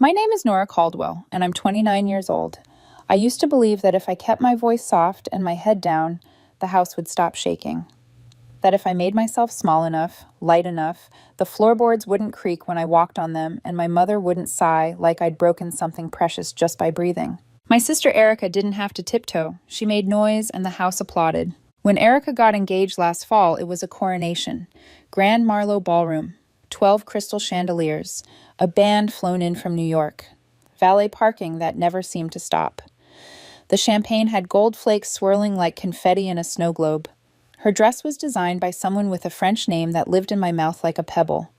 My name is Nora Caldwell, and I'm 29 years old. I used to believe that if I kept my voice soft and my head down, the house would stop shaking. That if I made myself small enough, light enough, the floorboards wouldn't creak when I walked on them, and my mother wouldn't sigh like I'd broken something precious just by breathing. My sister Erica didn't have to tiptoe. She made noise, and the house applauded. When Erica got engaged last fall, it was a coronation. Grand Marlowe Ballroom. 12 crystal chandeliers. A band flown in from New York. Valet parking that never seemed to stop. The champagne had gold flakes swirling like confetti in a snow globe. Her dress was designed by someone with a French name that lived in my mouth like a pebble.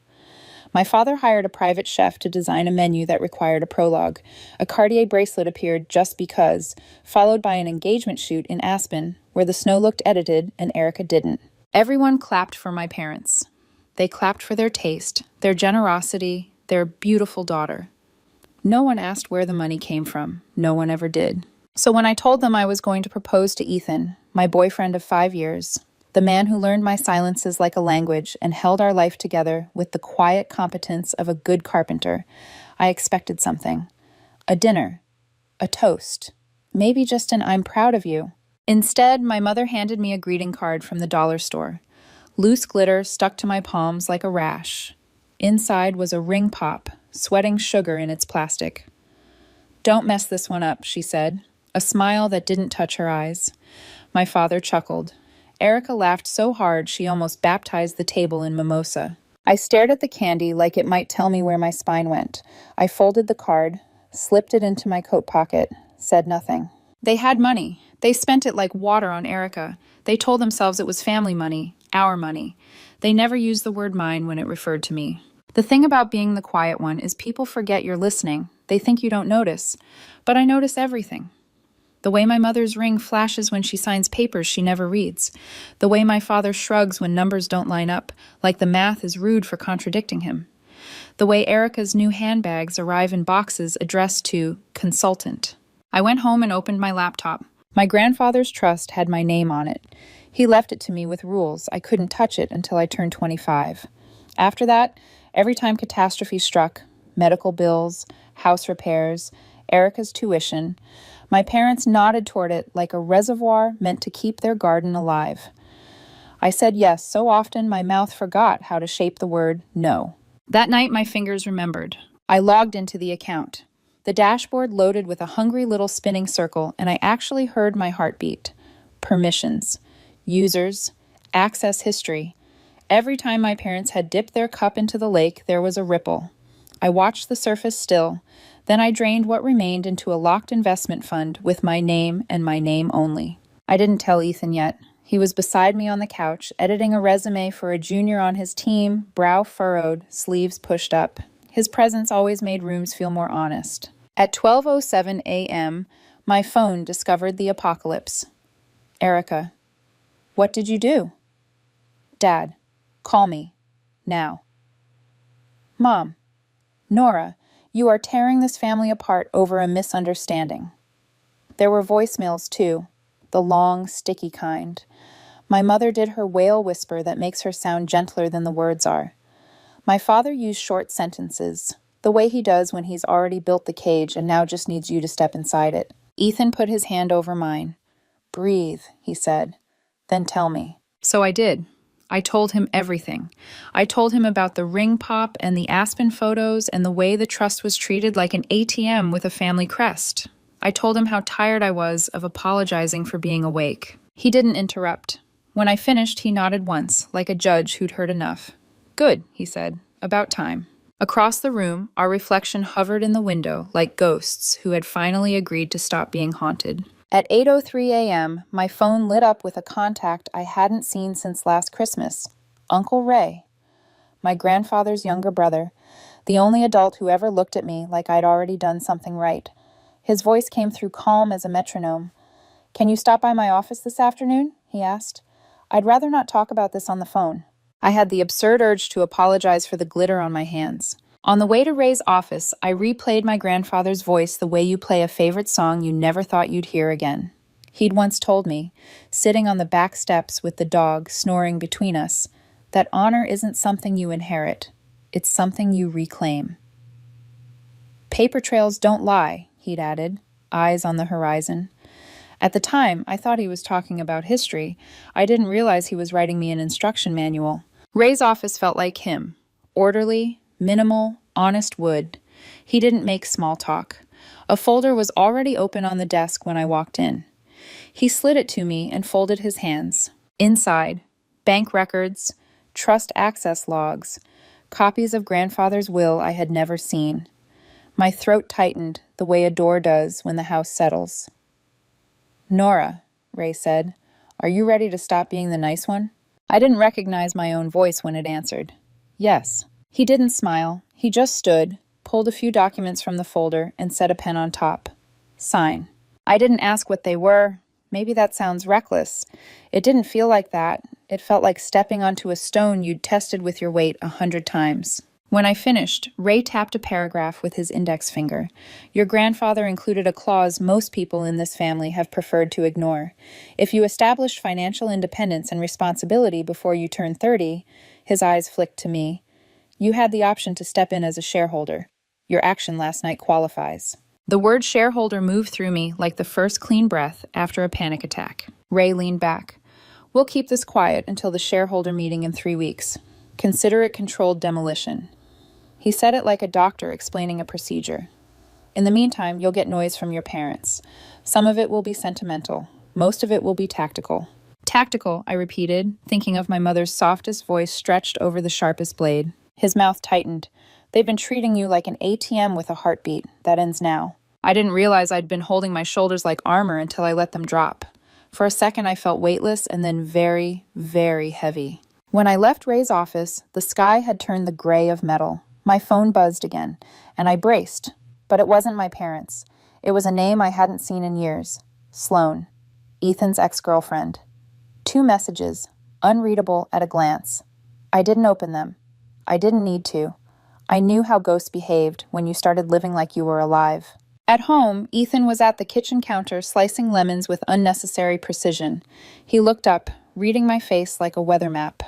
My father hired a private chef to design a menu that required a prologue. A Cartier bracelet appeared just because, followed by an engagement shoot in Aspen, where the snow looked edited and Erica didn't. Everyone clapped for my parents. They clapped for their taste, their generosity, their beautiful daughter. No one asked where the money came from. No one ever did. So when I told them I was going to propose to Ethan, my boyfriend of 5 years, the man who learned my silences like a language and held our life together with the quiet competence of a good carpenter, I expected something. A dinner. A toast. Maybe just an "I'm proud of you." Instead, my mother handed me a greeting card from the dollar store. Loose glitter stuck to my palms like a rash. Inside was a ring pop, sweating sugar in its plastic. "Don't mess this one up," she said, a smile that didn't touch her eyes. My father chuckled. Erica laughed so hard she almost baptized the table in mimosa. I stared at the candy like it might tell me where my spine went. I folded the card, slipped it into my coat pocket, said nothing. They had money. They spent it like water on Erica. They told themselves it was family money, our money. They never used the word mine when it referred to me. The thing about being the quiet one is people forget you're listening. They think you don't notice. But I notice everything. The way my mother's ring flashes when she signs papers she never reads. The way my father shrugs when numbers don't line up, like the math is rude for contradicting him. The way Erica's new handbags arrive in boxes addressed to consultant. I went home and opened my laptop. My grandfather's trust had my name on it. He left it to me with rules. I couldn't touch it until I turned 25. After that, every time catastrophe struck, medical bills, house repairs, Erica's tuition, my parents nodded toward it like a reservoir meant to keep their garden alive. I said yes so often my mouth forgot how to shape the word no. That night my fingers remembered. I logged into the account. The dashboard loaded with a hungry little spinning circle, and I actually heard my heartbeat. Permissions. Users. Access history. Every time my parents had dipped their cup into the lake, there was a ripple. I watched the surface still. Then I drained what remained into a locked investment fund with my name and my name only. I didn't tell Ethan yet. He was beside me on the couch, editing a resume for a junior on his team, brow furrowed, sleeves pushed up. His presence always made rooms feel more honest. At 12:07 a.m., my phone discovered the apocalypse. Erica. What did you do? Dad. Call me. Now. Mom. Nora. You are tearing this family apart over a misunderstanding. There were voicemails, too, the long, sticky kind. My mother did her wail whisper that makes her sound gentler than the words are. My father used short sentences, the way he does when he's already built the cage and now just needs you to step inside it. Ethan put his hand over mine. Breathe, he said. Then tell me. So I did. I told him everything. I told him about the ring pop and the Aspen photos and the way the trust was treated like an ATM with a family crest. I told him how tired I was of apologizing for being awake. He didn't interrupt. When I finished, he nodded once, like a judge who'd heard enough. Good, he said. About time. Across the room, our reflection hovered in the window like ghosts who had finally agreed to stop being haunted. At 8:03 a.m., my phone lit up with a contact I hadn't seen since last Christmas. Uncle Ray. My grandfather's younger brother, the only adult who ever looked at me like I'd already done something right. His voice came through calm as a metronome. Can you stop by my office this afternoon? He asked. I'd rather not talk about this on the phone. I had the absurd urge to apologize for the glitter on my hands. On the way to Ray's office, I replayed my grandfather's voice the way you play a favorite song you never thought you'd hear again. He'd once told me, sitting on the back steps with the dog snoring between us, that honor isn't something you inherit, it's something you reclaim. Paper trails don't lie, he'd added, eyes on the horizon. At the time, I thought he was talking about history. I didn't realize he was writing me an instruction manual. Ray's office felt like him. Orderly, minimal, honest wood. He didn't make small talk. A folder was already open on the desk when I walked in. He slid it to me and folded his hands. Inside, bank records, trust access logs, copies of grandfather's will I had never seen. My throat tightened the way a door does when the house settles. "Nora," Ray said, "are you ready to stop being the nice one?" I didn't recognize my own voice when it answered. "Yes." He didn't smile. He just stood, pulled a few documents from the folder, and set a pen on top. "Sign." I didn't ask what they were. Maybe that sounds reckless. It didn't feel like that. It felt like stepping onto a stone you'd tested with your weight 100 times. When I finished, Ray tapped a paragraph with his index finger. Your grandfather included a clause most people in this family have preferred to ignore. If you established financial independence and responsibility before you turned 30, his eyes flicked to me, you had the option to step in as a shareholder. Your action last night qualifies. The word shareholder moved through me like the first clean breath after a panic attack. Ray leaned back. We'll keep this quiet until the shareholder meeting in 3 weeks. Consider it controlled demolition. He said it like a doctor explaining a procedure. In the meantime, you'll get noise from your parents. Some of it will be sentimental. Most of it will be tactical. Tactical, I repeated, thinking of my mother's softest voice stretched over the sharpest blade. His mouth tightened. They've been treating you like an ATM with a heartbeat. That ends now. I didn't realize I'd been holding my shoulders like armor until I let them drop. For a second, I felt weightless and then very, very heavy. When I left Ray's office, the sky had turned the gray of metal. My phone buzzed again, and I braced. But it wasn't my parents. It was a name I hadn't seen in years. Sloane, Ethan's ex-girlfriend. 2 messages, unreadable at a glance. I didn't open them. I didn't need to. I knew how ghosts behaved when you started living like you were alive. At home, Ethan was at the kitchen counter slicing lemons with unnecessary precision. He looked up, reading my face like a weather map.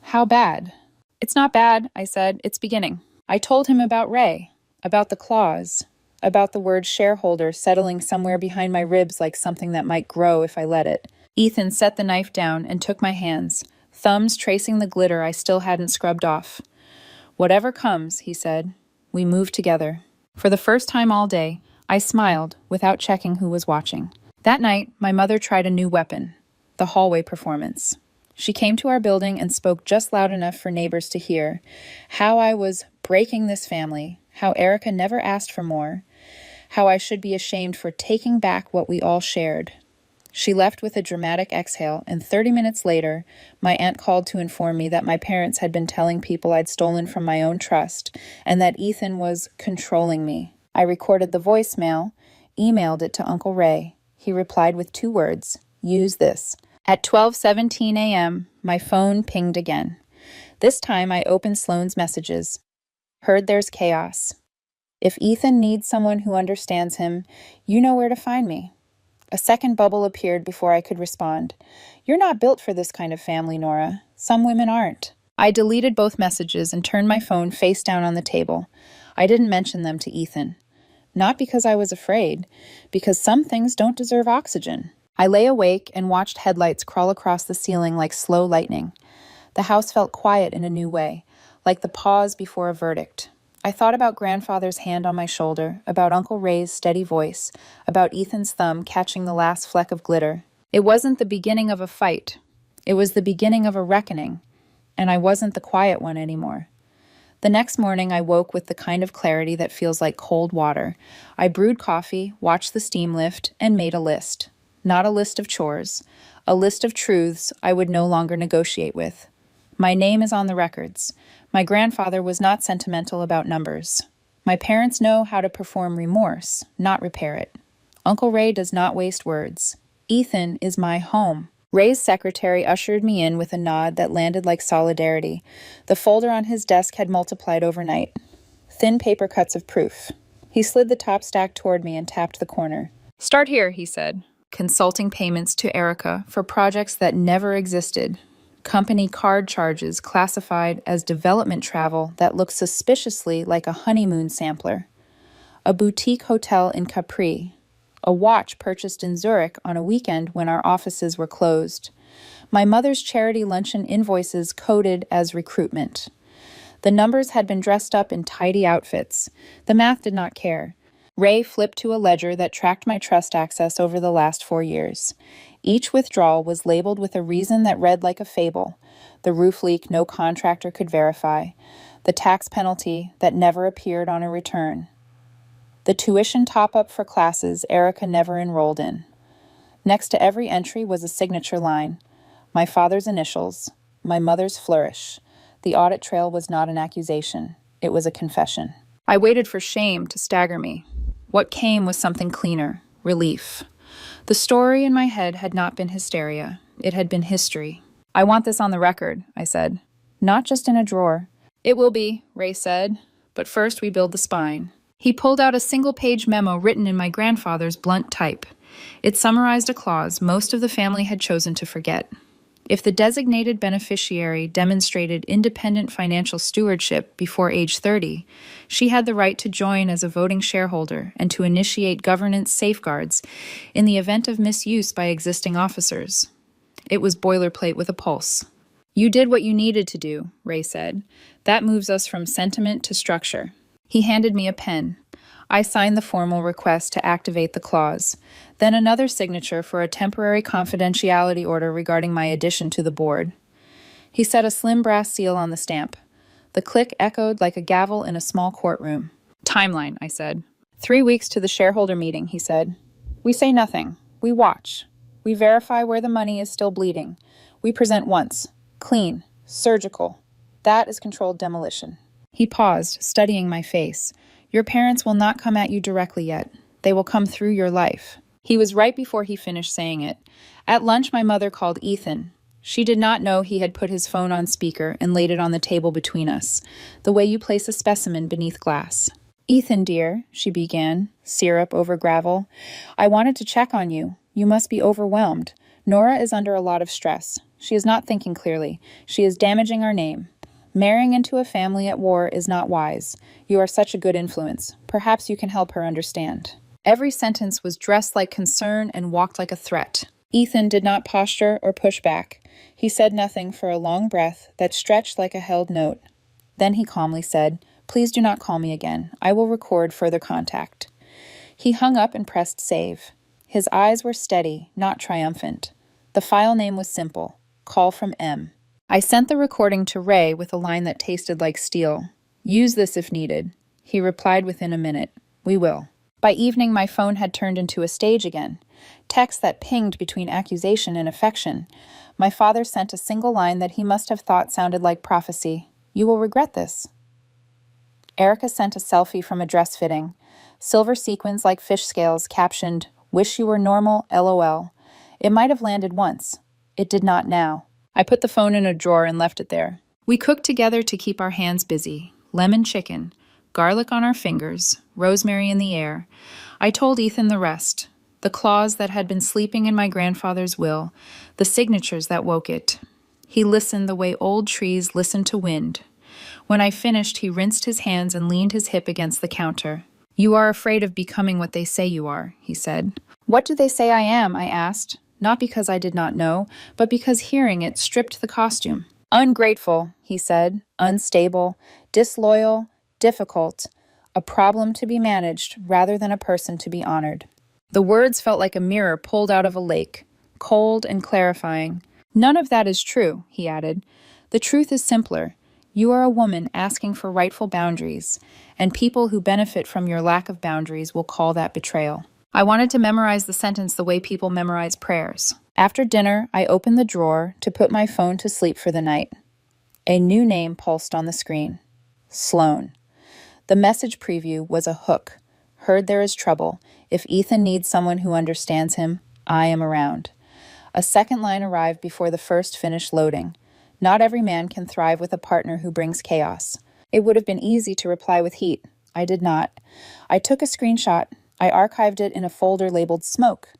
How bad? It's not bad, I said. It's beginning. I told him about Ray, about the clause, about the word shareholder settling somewhere behind my ribs like something that might grow if I let it. Ethan set the knife down and took my hands, thumbs tracing the glitter I still hadn't scrubbed off. Whatever comes, he said. We moved together. For the first time all day, I smiled without checking who was watching. That night, my mother tried a new weapon, the hallway performance. She came to our building and spoke just loud enough for neighbors to hear how I was breaking this family, how Erica never asked for more, how I should be ashamed for taking back what we all shared. She left with a dramatic exhale, and 30 minutes later, my aunt called to inform me that my parents had been telling people I'd stolen from my own trust, and that Ethan was controlling me. I recorded the voicemail, emailed it to Uncle Ray. He replied with 2 words, use this. At 12:17 a.m., my phone pinged again. This time I opened Sloane's messages. Heard there's chaos. If Ethan needs someone who understands him, you know where to find me. A second bubble appeared before I could respond. You're not built for this kind of family, Nora. Some women aren't. I deleted both messages and turned my phone face down on the table. I didn't mention them to Ethan. Not because I was afraid, because some things don't deserve oxygen. I lay awake and watched headlights crawl across the ceiling like slow lightning. The house felt quiet in a new way, like the pause before a verdict. I thought about grandfather's hand on my shoulder, about Uncle Ray's steady voice, about Ethan's thumb catching the last fleck of glitter. It wasn't the beginning of a fight. It was the beginning of a reckoning, and I wasn't the quiet one anymore. The next morning, I woke with the kind of clarity that feels like cold water. I brewed coffee, watched the steam lift, and made a list. Not a list of chores, a list of truths I would no longer negotiate with. My name is on the records. My grandfather was not sentimental about numbers. My parents know how to perform remorse, not repair it. Uncle Ray does not waste words. Ethan is my home. Ray's secretary ushered me in with a nod that landed like solidarity. The folder on his desk had multiplied overnight. Thin paper cuts of proof. He slid the top stack toward me and tapped the corner. Start here, he said. Consulting payments to Erica for projects that never existed. Company card charges classified as development travel that looked suspiciously like a honeymoon sampler. a boutique hotel in Capri, a watch purchased in Zurich on a weekend when our offices were closed, my mother's charity luncheon invoices coded as recruitment. The numbers had been dressed up in tidy outfits. The math did not care. Ray flipped to a ledger that tracked my trust access over the last 4 years. Each withdrawal was labeled with a reason that read like a fable: the roof leak no contractor could verify, the tax penalty that never appeared on a return, the tuition top-up for classes Erica never enrolled in. Next to every entry was a signature line: my father's initials, my mother's flourish. The audit trail was not an accusation. It was a confession. I waited for shame to stagger me. What came was something cleaner: relief. The story in my head had not been hysteria. It had been history. I want this on the record, I said. Not just in a drawer. It will be, Ray said. But first we build the spine. He pulled out a single-page memo written in my grandfather's blunt type. It summarized a clause most of the family had chosen to forget. If the designated beneficiary demonstrated independent financial stewardship before age 30, she had the right to join as a voting shareholder and to initiate governance safeguards in the event of misuse by existing officers. It was boilerplate with a pulse. You did what you needed to do, Ray said. That moves us from sentiment to structure. He handed me a pen. I signed the formal request to activate the clause, then another signature for a temporary confidentiality order regarding my addition to the board. He set a slim brass seal on the stamp. The click echoed like a gavel in a small courtroom. Timeline, I said. 3 weeks to the shareholder meeting, he said. We say nothing. We watch. We verify where the money is still bleeding. We present once. Clean. Surgical. That is controlled demolition. He paused, studying my face. Your parents will not come at you directly yet. They will come through your life. He was right before he finished saying it. At lunch, my mother called Ethan. She did not know he had put his phone on speaker and laid it on the table between us, the way you place a specimen beneath glass. Ethan, dear, she began, syrup over gravel. I wanted to check on you. You must be overwhelmed. Nora is under a lot of stress. She is not thinking clearly. She is damaging our name. Marrying into a family at war is not wise. You are such a good influence. Perhaps you can help her understand. Every sentence was dressed like concern and walked like a threat. Ethan did not posture or push back. He said nothing for a long breath that stretched like a held note. Then he calmly said, Please do not call me again. I will record further contact. He hung up and pressed save. His eyes were steady, not triumphant. The file name was simple: Call from M. I sent the recording to Ray with a line that tasted like steel. Use this if needed. He replied within a minute. We will. By evening, my phone had turned into a stage again. Text that pinged between accusation and affection. My father sent a single line that he must have thought sounded like prophecy. You will regret this. Erica sent a selfie from a dress fitting. Silver sequins like fish scales captioned, Wish you were normal, LOL. It might have landed once. It did not now. I put the phone in a drawer and left it there. We cooked together to keep our hands busy. Lemon chicken, garlic on our fingers, rosemary in the air. I told Ethan the rest. The clause that had been sleeping in my grandfather's will, the signatures that woke it. He listened the way old trees listen to wind. When I finished, he rinsed his hands and leaned his hip against the counter. You are afraid of becoming what they say you are, he said. What do they say I am? I asked. Not because I did not know, but because hearing it stripped the costume. Ungrateful, he said, unstable, disloyal, difficult, a problem to be managed rather than a person to be honored. The words felt like a mirror pulled out of a lake, cold and clarifying. None of that is true, he added. The truth is simpler. You are a woman asking for rightful boundaries, and people who benefit from your lack of boundaries will call that betrayal. I wanted to memorize the sentence the way people memorize prayers. After dinner, I opened the drawer to put my phone to sleep for the night. A new name pulsed on the screen. Sloan. The message preview was a hook. Heard there is trouble. If Ethan needs someone who understands him, I am around. A second line arrived before the first finished loading. Not every man can thrive with a partner who brings chaos. It would have been easy to reply with heat. I did not. I took a screenshot. I archived it in a folder labeled Smoke.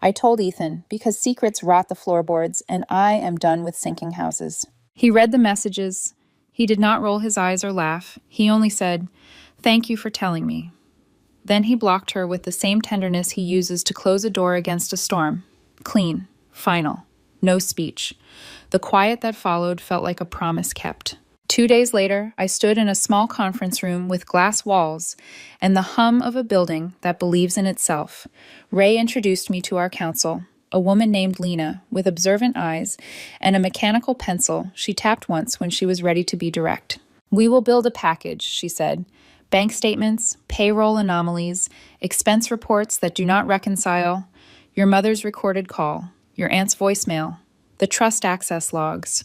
I told Ethan, because secrets rot the floorboards, and I am done with sinking houses. He read the messages. He did not roll his eyes or laugh. He only said, Thank you for telling me. Then he blocked her with the same tenderness he uses to close a door against a storm. Clean. Final. No speech. The quiet that followed felt like a promise kept. 2 days later, I stood in a small conference room with glass walls and the hum of a building that believes in itself. Ray introduced me to our counsel, a woman named Lena, with observant eyes and a mechanical pencil she tapped once when she was ready to be direct. "We will build a package," she said. "Bank statements, payroll anomalies, expense reports that do not reconcile, your mother's recorded call, your aunt's voicemail, the trust access logs.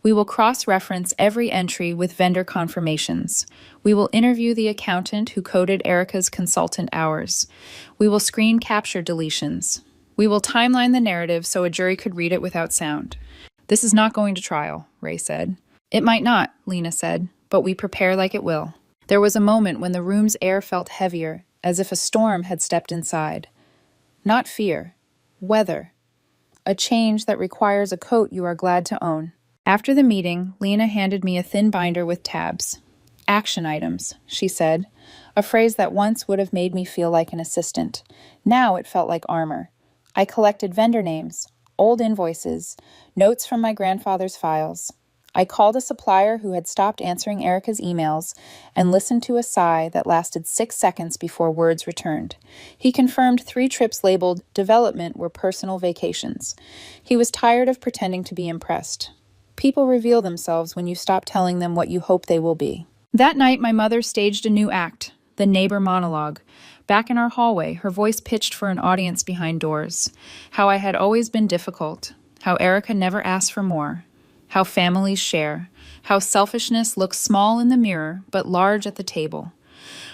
We will cross-reference every entry with vendor confirmations. We will interview the accountant who coded Erica's consultant hours. We will screen capture deletions. We will timeline the narrative so a jury could read it without sound." "This is not going to trial," Ray said. "It might not," Lena said, "but we prepare like it will." There was a moment when the room's air felt heavier, as if a storm had stepped inside. Not fear. Weather. A change that requires a coat you are glad to own. After the meeting, Lena handed me a thin binder with tabs. "Action items," she said, a phrase that once would have made me feel like an assistant. Now it felt like armor. I collected vendor names, old invoices, notes from my grandfather's files. I called a supplier who had stopped answering Erica's emails and listened to a sigh that lasted 6 seconds before words returned. He confirmed 3 trips labeled development were personal vacations. He was tired of pretending to be impressed. People reveal themselves when you stop telling them what you hope they will be. That night, my mother staged a new act, the neighbor monologue. Back in our hallway, her voice pitched for an audience behind doors. How I had always been difficult. How Erica never asked for more. How families share. How selfishness looks small in the mirror, but large at the table.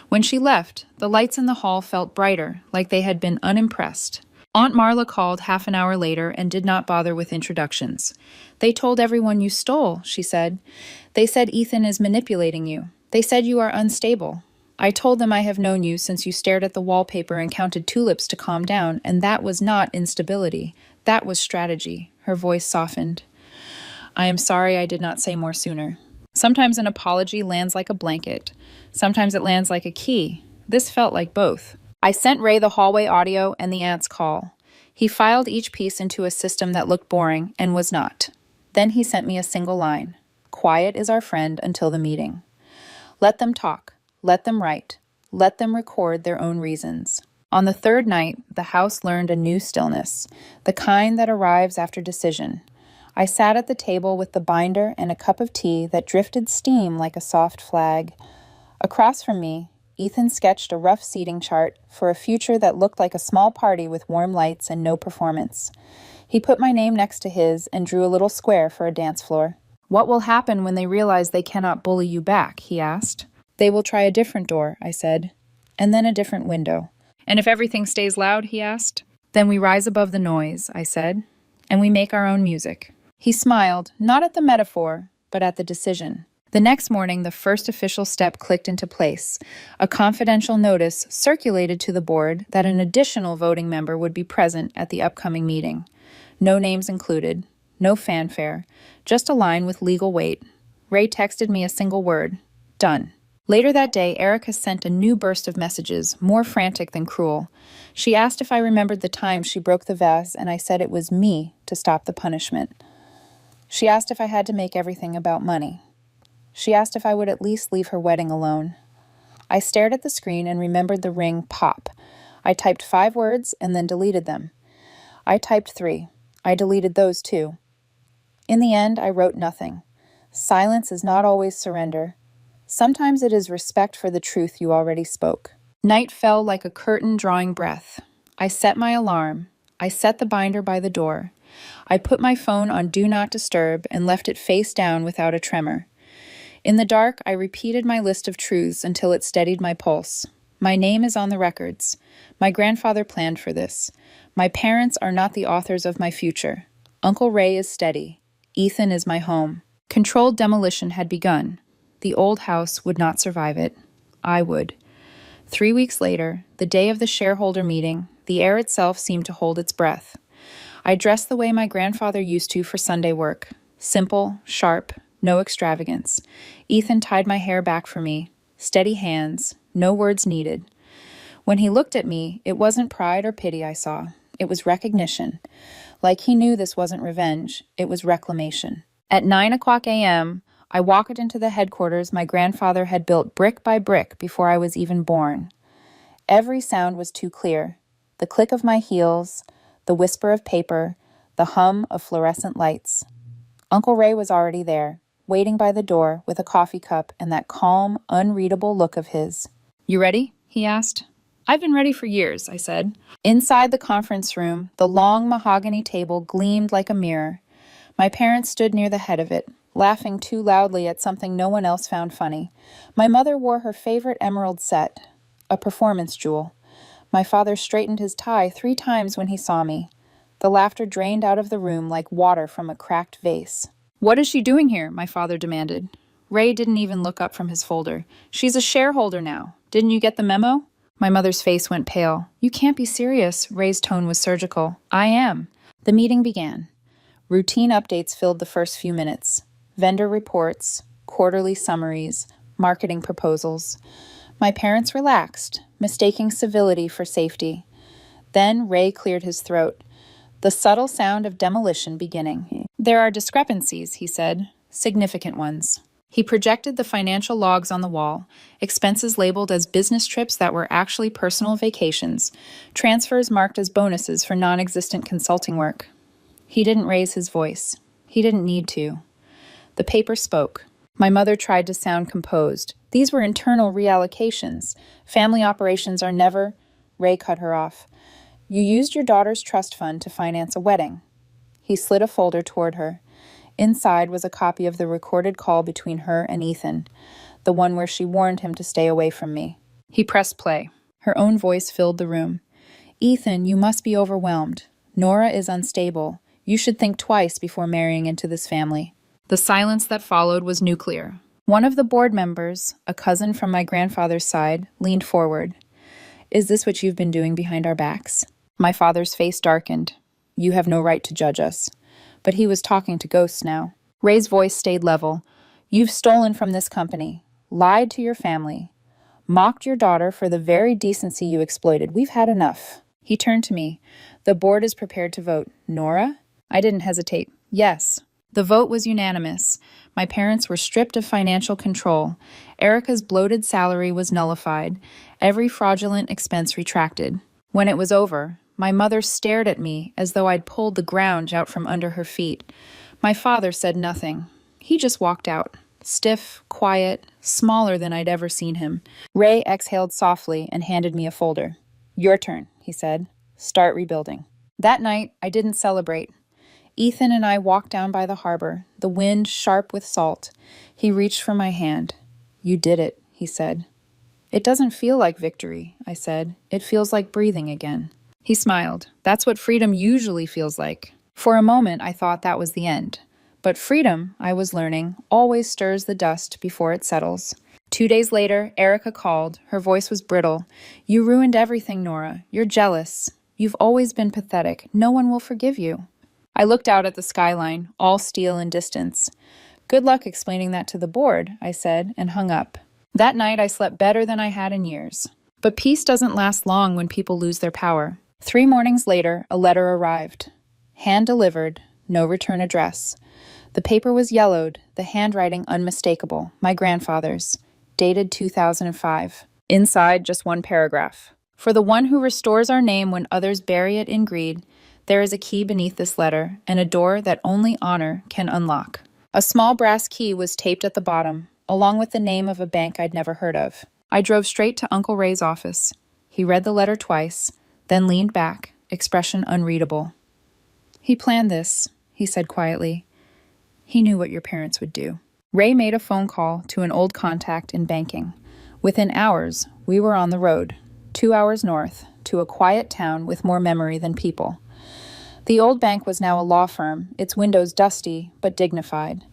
When she left, the lights in the hall felt brighter, like they had been unimpressed. Aunt Marla called half an hour later and did not bother with introductions. "They told everyone you stole," she said. "They said Ethan is manipulating you. They said you are unstable. I told them I have known you since you stared at the wallpaper and counted tulips to calm down, and that was not instability. That was strategy." Her voice softened. "I am sorry I did not say more sooner. Sometimes an apology lands like a blanket. Sometimes it lands like a key. This felt like both." I sent Ray the hallway audio and the aunt's call. He filed each piece into a system that looked boring and was not. Then he sent me a single line. "Quiet is our friend until the meeting. Let them talk. Let them write. Let them record their own reasons." On the 3rd night, the house learned a new stillness, the kind that arrives after decision. I sat at the table with the binder and a cup of tea that drifted steam like a soft flag. Across from me, Ethan sketched a rough seating chart for a future that looked like a small party with warm lights and no performance. He put my name next to his and drew a little square for a dance floor. "What will happen when they realize they cannot bully you back?" he asked. "They will try a different door," I said, "and then a different window." "And if everything stays loud?" he asked. "Then we rise above the noise," I said, "and we make our own music." He smiled, not at the metaphor, but at the decision. The next morning, the first official step clicked into place. A confidential notice circulated to the board that an additional voting member would be present at the upcoming meeting. No names included, no fanfare, just a line with legal weight. Ray texted me a single word: "Done." Later that day, Erica sent a new burst of messages, more frantic than cruel. She asked if I remembered the time she broke the vase, and I said it was me to stop the punishment. She asked if I had to make everything about money. She asked if I would at least leave her wedding alone. I stared at the screen and remembered the ring pop. I typed 5 words and then deleted them. I typed 3. I deleted those too. In the end, I wrote nothing. Silence is not always surrender. Sometimes it is respect for the truth you already spoke. Night fell like a curtain drawing breath. I set my alarm. I set the binder by the door. I put my phone on Do Not Disturb and left it face down without a tremor. In the dark, I repeated my list of truths until it steadied my pulse. My name is on the records. My grandfather planned for this. My parents are not the authors of my future. Uncle Ray is steady. Ethan is my home. Controlled demolition had begun. The old house would not survive it. I would. 3 weeks later, the day of the shareholder meeting, the air itself seemed to hold its breath. I dressed the way my grandfather used to for Sunday work. Simple, sharp, no extravagance. Ethan tied my hair back for me. Steady hands, no words needed. When he looked at me, it wasn't pride or pity I saw. It was recognition. Like he knew this wasn't revenge, it was reclamation. At 9 a.m., I walked into the headquarters my grandfather had built brick by brick before I was even born. Every sound was too clear. The click of my heels, the whisper of paper, the hum of fluorescent lights. Uncle Ray was already there, waiting by the door with a coffee cup and that calm, unreadable look of his. "You ready?" he asked. "I've been ready for years," I said. Inside the conference room, the long mahogany table gleamed like a mirror. My parents stood near the head of it, laughing too loudly at something no one else found funny. My mother wore her favorite emerald set, a performance jewel. My father straightened his tie 3 times when he saw me. The laughter drained out of the room like water from a cracked vase. "What is she doing here?" my father demanded. Ray didn't even look up from his folder. "She's a shareholder now. Didn't you get the memo?" My mother's face went pale. "You can't be serious." Ray's tone was surgical. "I am." The meeting began. Routine updates filled the first few minutes. Vendor reports, quarterly summaries, marketing proposals. My parents relaxed, mistaking civility for safety. Then Ray cleared his throat. The subtle sound of demolition beginning. "There are discrepancies," he said, "significant ones." He projected the financial logs on the wall, expenses labeled as business trips that were actually personal vacations, transfers marked as bonuses for non-existent consulting work. He didn't raise his voice. He didn't need to. The paper spoke. My mother tried to sound composed. "These were internal reallocations. Family operations are never—" Ray cut her off. "You used your daughter's trust fund to finance a wedding." He slid a folder toward her. Inside was a copy of the recorded call between her and Ethan, the one where she warned him to stay away from me. He pressed play. Her own voice filled the room. "Ethan, you must be overwhelmed. Nora is unstable. You should think twice before marrying into this family." The silence that followed was nuclear. One of the board members, a cousin from my grandfather's side, leaned forward. "Is this what you've been doing behind our backs?" My father's face darkened. "You have no right to judge us." But he was talking to ghosts now. Ray's voice stayed level. "You've stolen from this company, lied to your family, mocked your daughter for the very decency you exploited. We've had enough." He turned to me. "The board is prepared to vote. Nora?" I didn't hesitate. "Yes." The vote was unanimous. My parents were stripped of financial control. Erica's bloated salary was nullified. Every fraudulent expense retracted. When it was over, my mother stared at me as though I'd pulled the ground out from under her feet. My father said nothing. He just walked out, stiff, quiet, smaller than I'd ever seen him. Ray exhaled softly and handed me a folder. "Your turn," he said. "Start rebuilding." That night, I didn't celebrate. Ethan and I walked down by the harbor, the wind sharp with salt. He reached for my hand. "You did it," he said. "It doesn't feel like victory," I said. "It feels like breathing again." He smiled. "That's what freedom usually feels like." For a moment, I thought that was the end. But freedom, I was learning, always stirs the dust before it settles. 2 days later, Erica called. Her voice was brittle. "You ruined everything, Nora. You're jealous. You've always been pathetic. No one will forgive you." I looked out at the skyline, all steel and distance. "Good luck explaining that to the board," I said, and hung up. That night, I slept better than I had in years. But peace doesn't last long when people lose their power. 3 mornings later, a letter arrived. Hand-delivered, no return address. The paper was yellowed, the handwriting unmistakable, my grandfather's, dated 2005. Inside, just one paragraph. "For the one who restores our name when others bury it in greed, there is a key beneath this letter, and a door that only honor can unlock." A small brass key was taped at the bottom, along with the name of a bank I'd never heard of. I drove straight to Uncle Ray's office. He read the letter twice, then leaned back, expression unreadable. "He planned this," he said quietly. "He knew what your parents would do." Ray made a phone call to an old contact in banking. Within hours, we were on the road, 2 hours north, to a quiet town with more memory than people. The old bank was now a law firm, its windows dusty but dignified.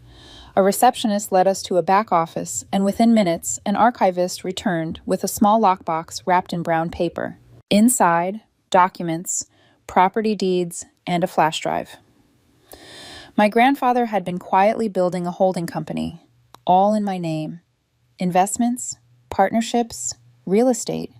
A receptionist led us to a back office, and within minutes, an archivist returned with a small lockbox wrapped in brown paper. Inside, documents, property deeds, and a flash drive. My grandfather had been quietly building a holding company, all in my name. Investments, partnerships, real estate.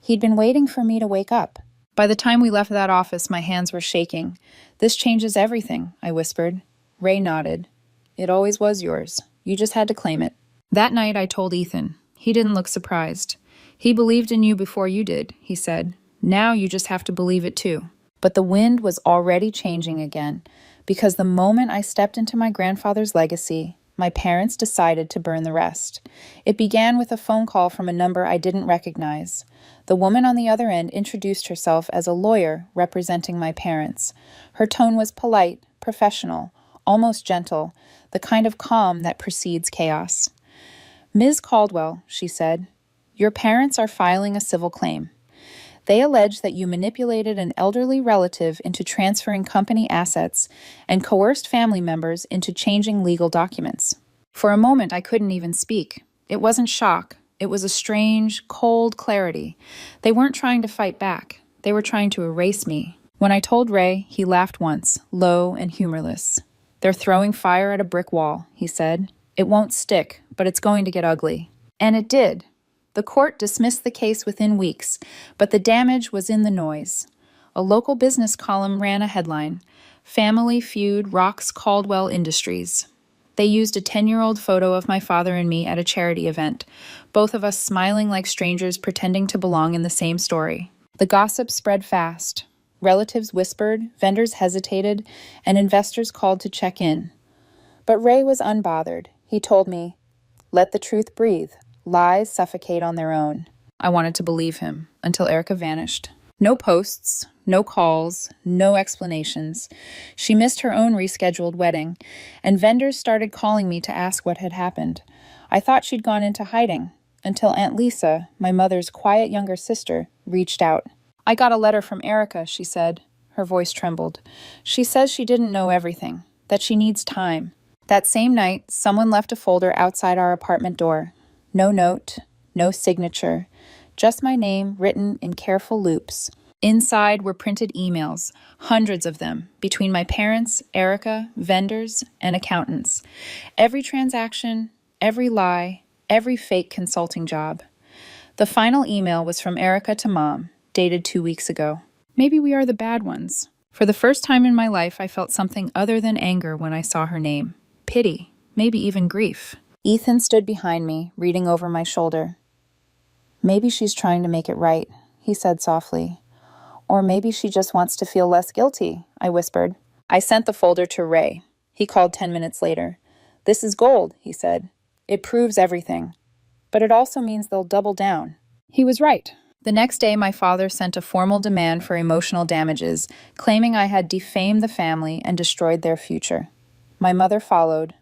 He'd been waiting for me to wake up. By the time we left that office, my hands were shaking. "This changes everything," I whispered. Ray nodded. "It always was yours. You just had to claim it." That night I told Ethan. He didn't look surprised. "He believed in you before you did," he said. "Now you just have to believe it too." But the wind was already changing again, because the moment I stepped into my grandfather's legacy, my parents decided to burn the rest. It began with a phone call from a number I didn't recognize. The woman on the other end introduced herself as a lawyer representing my parents. Her tone was polite, professional, almost gentle, the kind of calm that precedes chaos. "Ms. Caldwell," she said, "your parents are filing a civil claim. They allege that you manipulated an elderly relative into transferring company assets and coerced family members into changing legal documents." For a moment, I couldn't even speak. It wasn't shock. It was a strange, cold clarity. They weren't trying to fight back. They were trying to erase me. When I told Ray, he laughed once, low and humorless. "They're throwing fire at a brick wall," he said. "It won't stick, but it's going to get ugly." And it did. The court dismissed the case within weeks, but the damage was in the noise. A local business column ran a headline, "Family Feud Rocks Caldwell Industries." They used a 10-year-old photo of my father and me at a charity event, both of us smiling like strangers pretending to belong in the same story. The gossip spread fast. Relatives whispered, vendors hesitated, and investors called to check in. But Ray was unbothered. He told me, "Let the truth breathe. Lies suffocate on their own." I wanted to believe him, until Erica vanished. No posts, no calls, no explanations. She missed her own rescheduled wedding, and vendors started calling me to ask what had happened. I thought she'd gone into hiding, until Aunt Lisa, my mother's quiet younger sister, reached out. "I got a letter from Erica," she said. Her voice trembled. "She says she didn't know everything, that she needs time." That same night, someone left a folder outside our apartment door. No note, no signature, just my name written in careful loops. Inside were printed emails, hundreds of them, between my parents, Erica, vendors, and accountants. Every transaction, every lie, every fake consulting job. The final email was from Erica to Mom, dated 2 weeks ago. Maybe we are the bad ones. For the first time in my life, I felt something other than anger when I saw her name. Pity, maybe even grief. Ethan stood behind me, reading over my shoulder. "Maybe she's trying to make it right," he said softly. "Or maybe she just wants to feel less guilty," I whispered. I sent the folder to Ray. He called 10 minutes later. "This is gold," he said. "It proves everything. But it also means they'll double down." He was right. The next day, my father sent a formal demand for emotional damages, claiming I had defamed the family and destroyed their future. My mother followed,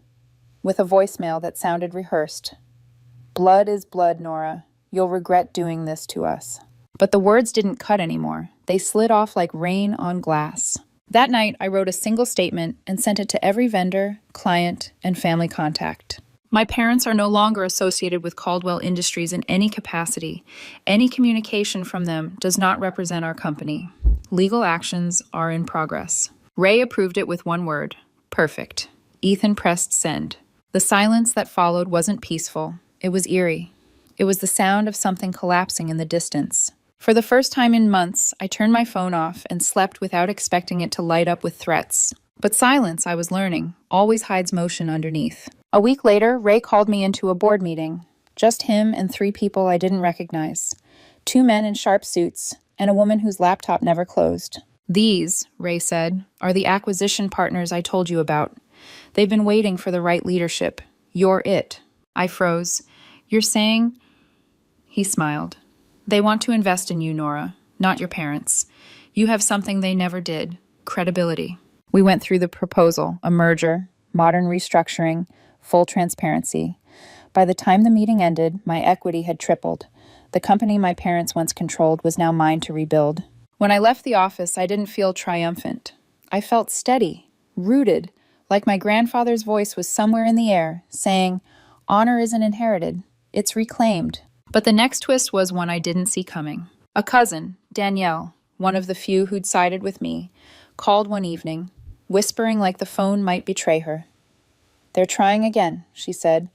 with a voicemail that sounded rehearsed. "Blood is blood, Nora. You'll regret doing this to us." But the words didn't cut anymore. They slid off like rain on glass. That night, I wrote a single statement and sent it to every vendor, client, and family contact. My parents are no longer associated with Caldwell Industries in any capacity. Any communication from them does not represent our company. Legal actions are in progress. Ray approved it with one word: perfect. Ethan pressed send. The silence that followed wasn't peaceful. It was eerie. It was the sound of something collapsing in the distance. For the first time in months, I turned my phone off and slept without expecting it to light up with threats. But silence, I was learning, always hides motion underneath. A week later, Ray called me into a board meeting. Just him and 3 people I didn't recognize. 2 men in sharp suits, and a woman whose laptop never closed. "These," Ray said, "are the acquisition partners I told you about. They've been waiting for the right leadership. You're it." I froze. "You're saying—" He smiled. "They want to invest in you, Nora, not your parents. You have something they never did: credibility." We went through the proposal, a merger, modern restructuring, full transparency. By the time the meeting ended, my equity had tripled. The company my parents once controlled was now mine to rebuild. When I left the office, I didn't feel triumphant. I felt steady, rooted, like my grandfather's voice was somewhere in the air, saying, "Honor isn't inherited, it's reclaimed." But the next twist was one I didn't see coming. A cousin, Danielle, one of the few who'd sided with me, called one evening, whispering like the phone might betray her. "They're trying again," she said.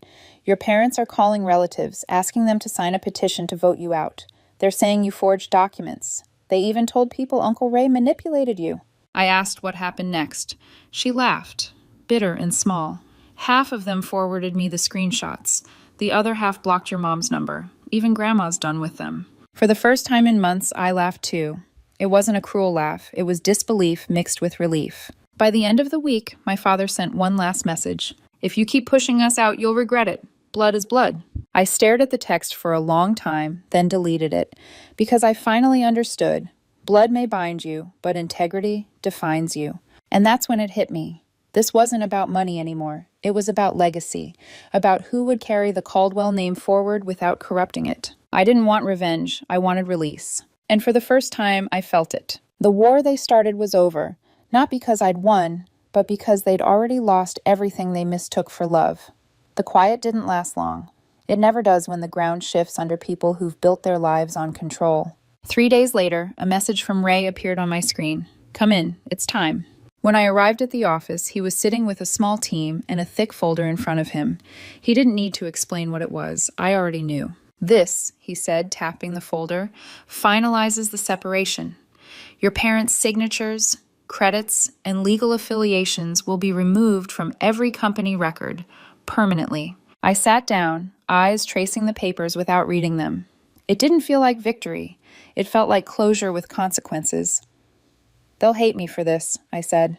"Your parents are calling relatives, asking them to sign a petition to vote you out. They're saying you forged documents. They even told people Uncle Ray manipulated you." I asked what happened next. She laughed, bitter and small. "Half of them forwarded me the screenshots. The other half blocked your mom's number. Even Grandma's done with them." For the first time in months, I laughed too. It wasn't a cruel laugh. It was disbelief mixed with relief. By the end of the week, my father sent one last message. "If you keep pushing us out, you'll regret it. Blood is blood." I stared at the text for a long time, then deleted it, because I finally understood. Blood may bind you, but integrity defines you. And that's when it hit me. This wasn't about money anymore. It was about legacy, about who would carry the Caldwell name forward without corrupting it. I didn't want revenge. I wanted release. And for the first time, I felt it. The war they started was over, not because I'd won, but because they'd already lost everything they mistook for love. The quiet didn't last long. It never does when the ground shifts under people who've built their lives on control. 3 days later, a message from Ray appeared on my screen. "Come in, it's time." When I arrived at the office, he was sitting with a small team and a thick folder in front of him. He didn't need to explain what it was. I already knew. "This," he said, tapping the folder, "finalizes the separation. Your parents' signatures, credits, and legal affiliations will be removed from every company record, permanently." I sat down, eyes tracing the papers without reading them. It didn't feel like victory. It felt like closure with consequences. "They'll hate me for this," I said.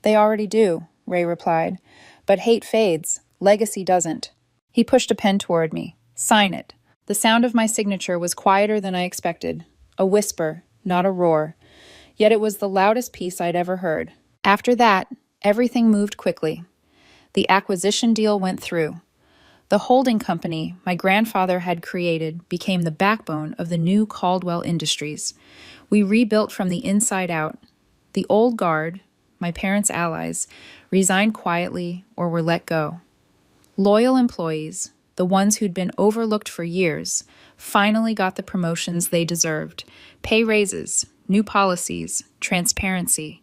"They already do," Ray replied. "But hate fades. Legacy doesn't." He pushed a pen toward me. "Sign it." The sound of my signature was quieter than I expected. A whisper, not a roar. Yet it was the loudest piece I'd ever heard. After that, everything moved quickly. The acquisition deal went through. The holding company my grandfather had created became the backbone of the new Caldwell Industries. We rebuilt from the inside out. The old guard, my parents' allies, resigned quietly or were let go. Loyal employees, the ones who'd been overlooked for years, finally got the promotions they deserved. Pay raises, new policies, transparency.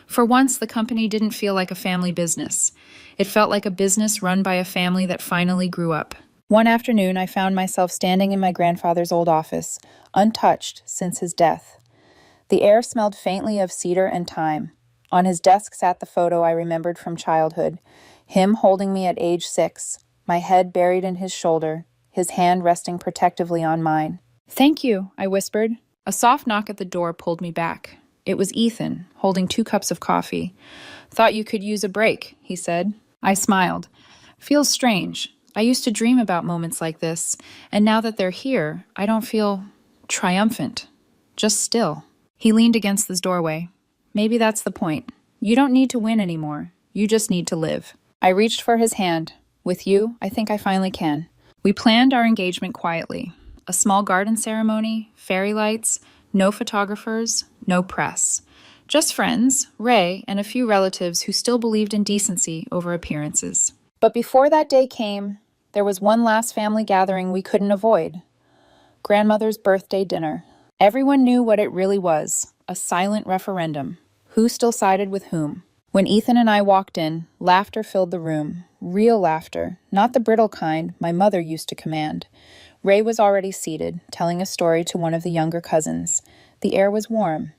For once, the company didn't feel like a family business. It felt like a business run by a family that finally grew up. One afternoon, I found myself standing in my grandfather's old office, untouched since his death. The air smelled faintly of cedar and thyme. On his desk sat the photo I remembered from childhood, him holding me at age 6, my head buried in his shoulder, his hand resting protectively on mine. "Thank you," I whispered. A soft knock at the door pulled me back. It was Ethan, holding 2 cups of coffee. "Thought you could use a break," he said. I smiled. "Feels strange. I used to dream about moments like this, and now that they're here, I don't feel triumphant. Just still." He leaned against this doorway. "Maybe that's the point. You don't need to win anymore. You just need to live." I reached for his hand. "With you, I think I finally can." We planned our engagement quietly. A small garden ceremony, fairy lights, no photographers, no press. Just friends, Ray, and a few relatives who still believed in decency over appearances. But before that day came, there was one last family gathering we couldn't avoid. Grandmother's birthday dinner. Everyone knew what it really was, a silent referendum. Who still sided with whom? When Ethan and I walked in, laughter filled the room. Real laughter, not the brittle kind my mother used to command. Ray was already seated, telling a story to one of the younger cousins. The air was warm.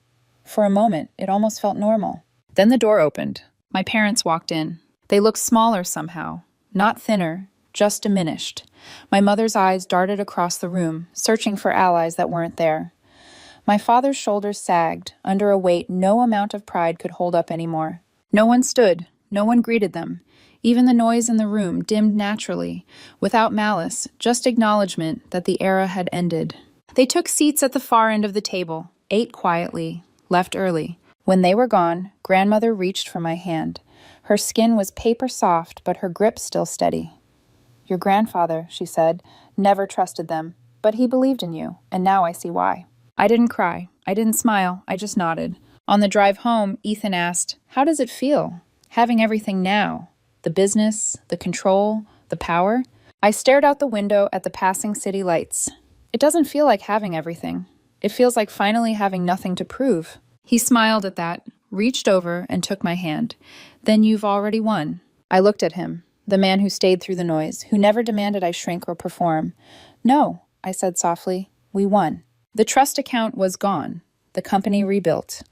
For a moment, it almost felt normal. Then the door opened. My parents walked in. They looked smaller somehow, not thinner, just diminished. My mother's eyes darted across the room, searching for allies that weren't there. My father's shoulders sagged, under a weight no amount of pride could hold up anymore. No one stood, no one greeted them. Even the noise in the room dimmed naturally, without malice, just acknowledgement that the era had ended. They took seats at the far end of the table, ate quietly, left early. When they were gone, grandmother reached for my hand. Her skin was paper soft, but her grip still steady. "Your grandfather," she said, "never trusted them, but he believed in you, and now I see why." I didn't cry. I didn't smile. I just nodded. On the drive home, Ethan asked, "How does it feel, having everything now? The business, the control, the power?" I stared out the window at the passing city lights. It doesn't feel like having everything. It feels like finally having nothing to prove. He smiled at that, reached over, and took my hand. "Then you've already won." I looked at him, the man who stayed through the noise, who never demanded I shrink or perform. "No," I said softly, "we won." The trust account was gone, the company rebuilt.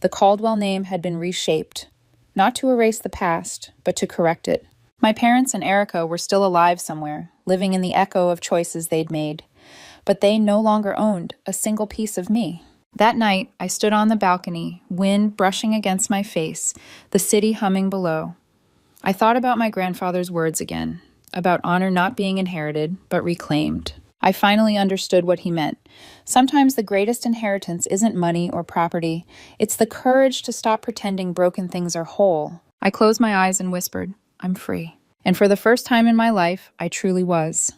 The Caldwell name had been reshaped, not to erase the past, but to correct it. My parents and Erica were still alive somewhere, living in the echo of choices they'd made, but they no longer owned a single piece of me. That night, I stood on the balcony, wind brushing against my face, the city humming below. I thought about my grandfather's words again, about honor not being inherited, but reclaimed. I finally understood what he meant. Sometimes the greatest inheritance isn't money or property. It's the courage to stop pretending broken things are whole. I closed my eyes and whispered, "I'm free." And for the first time in my life, I truly was.